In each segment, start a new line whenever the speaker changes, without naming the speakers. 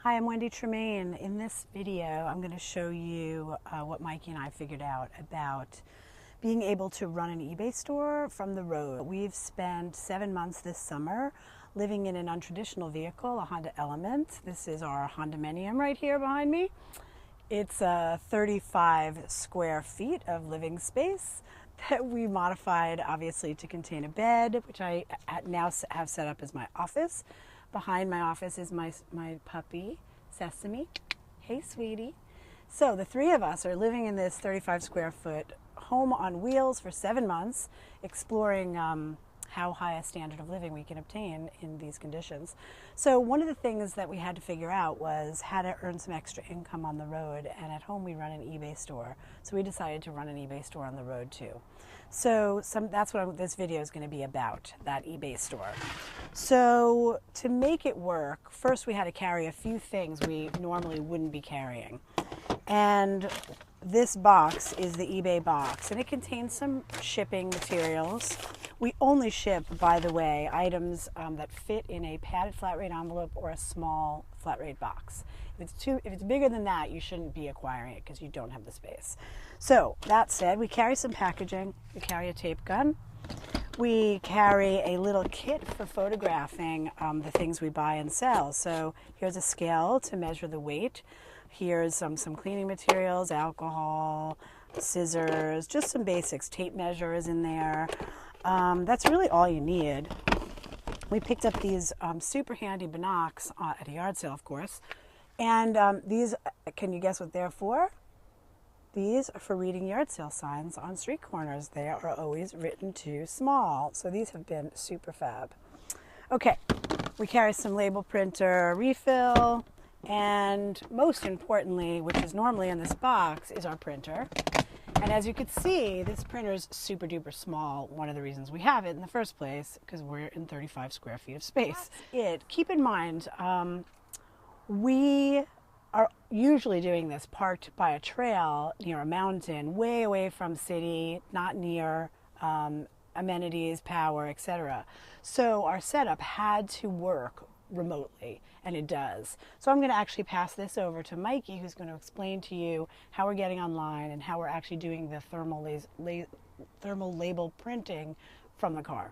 Hi, I'm Wendy Tremaine. In this video, I'm going to show you what Mikey and I figured out about being able to run an eBay store from the road. We've spent 7 months this summer living in an untraditional vehicle, a Honda Element. This is our Hondominium right here behind me. It's 35 square feet of living space that we modified obviously to contain a bed, which I now have set up as my office. Behind my office is my puppy, Sesame. Hey, sweetie. So the three of us are living in this 35 square foot home on wheels for 7 months, exploring how high a standard of living we can obtain in these conditions. So one of the things that we had to figure out was how to earn some extra income on the road, and at home we run an eBay store. So we decided to run an eBay store on the road too. So that's what this video is going to be about, that eBay store. So to make it work, first we had to carry a few things we normally wouldn't be carrying. And this box is the eBay box, and it contains some shipping materials. We only ship, by the way, items that fit in a padded flat rate envelope or a small flat rate box. If it's bigger than that, you shouldn't be acquiring it because you don't have the space. So that said, we carry some packaging. We carry a tape gun. We carry a little kit for photographing the things we buy and sell. So here's a scale to measure the weight. Here's some cleaning materials, alcohol, scissors, just some basics. Tape measure is in there. That's really all you need. We picked up these super handy binocs at a yard sale, of course. And these, can you guess what they're for? These are for reading yard sale signs on street corners. They are always written too small. So these have been super fab. Okay, we carry some label printer refill. And most importantly, which is normally in this box, is our printer. And as you can see, this printer is super duper small. One of the reasons we have it in the first place, because we're in 35 square feet of space. Keep in mind, we are usually doing this parked by a trail near a mountain, way away from city, not near amenities, power, etc. So our setup had to work remotely, and it does. So I'm going to actually pass this over to Mikey, who's going to explain to you how we're getting online and how we're actually doing the thermal label printing from the car.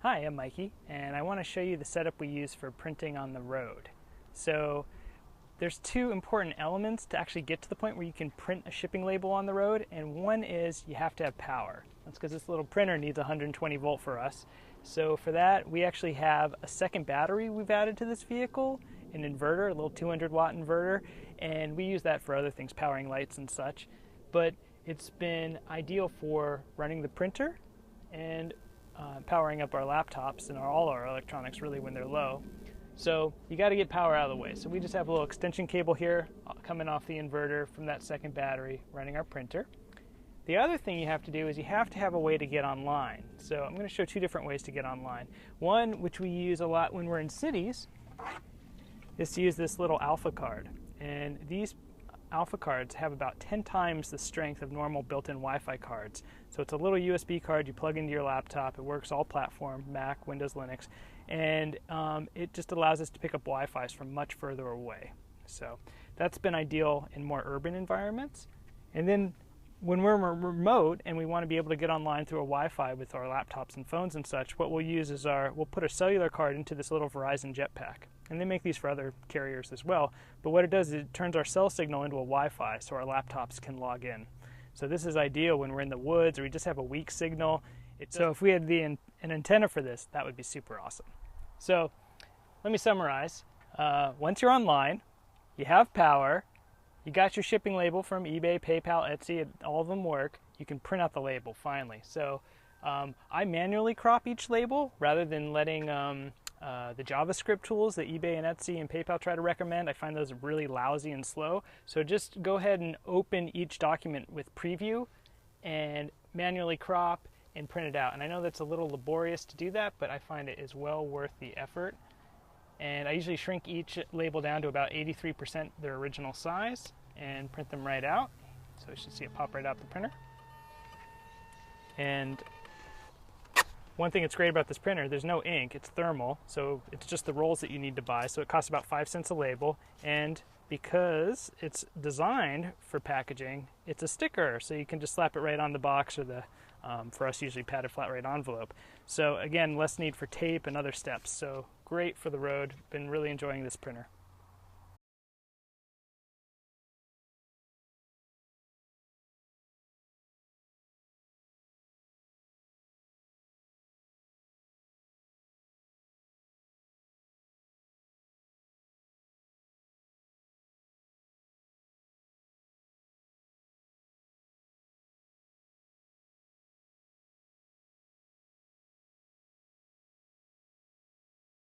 Hi, I'm Mikey, and I want to show you the setup we use for printing on the road. So there's two important elements to actually get to the point where you can print a shipping label on the road, and one is you have to have power. That's because this little printer needs 120 volt for us. So for that, we actually have a second battery we've added to this vehicle, an inverter, a little 200 watt inverter, and we use that for other things, powering lights and such. But it's been ideal for running the printer and powering up our laptops and all our electronics really when they're low. So you got to get power out of the way. So we just have a little extension cable here coming off the inverter from that second battery running our printer. The other thing you have to do is you have to have a way to get online. So I'm going to show two different ways to get online. One, which we use a lot when we're in cities, is to use this little Alpha card. And these Alpha cards have about 10 times the strength of normal built-in Wi-Fi cards. So it's a little USB card you plug into your laptop. It works all platform, Mac, Windows, Linux. And it just allows us to pick up Wi-Fi's from much further away. So that's been ideal in more urban environments. And then when we're remote and we want to be able to get online through a Wi-Fi with our laptops and phones and such, what we'll use is we'll put a cellular card into this little Verizon Jetpack. And they make these for other carriers as well. But what it does is it turns our cell signal into a Wi-Fi so our laptops can log in. So this is ideal when we're in the woods or we just have a weak signal. So if we had an antenna for this, that would be super awesome. So let me summarize. Once you're online, you have power, you got your shipping label from eBay, PayPal, Etsy, all of them work. You can print out the label finally. So I manually crop each label rather than letting the JavaScript tools that eBay and Etsy and PayPal try to recommend. I find those really lousy and slow. So just go ahead and open each document with Preview and manually crop and print it out. And I know that's a little laborious to do that, but I find it is well worth the effort. And I usually shrink each label down to about 83% their original size and print them right out. So you should see it pop right out the printer. And One thing that's great about this printer, there's no ink, it's thermal, so it's just the rolls that you need to buy, so it costs about 5 cents a label, and because it's designed for packaging, it's a sticker, so you can just slap it right on the box or the, for us usually padded flat rate envelope. So again, less need for tape and other steps, so great for the road. Been really enjoying this printer.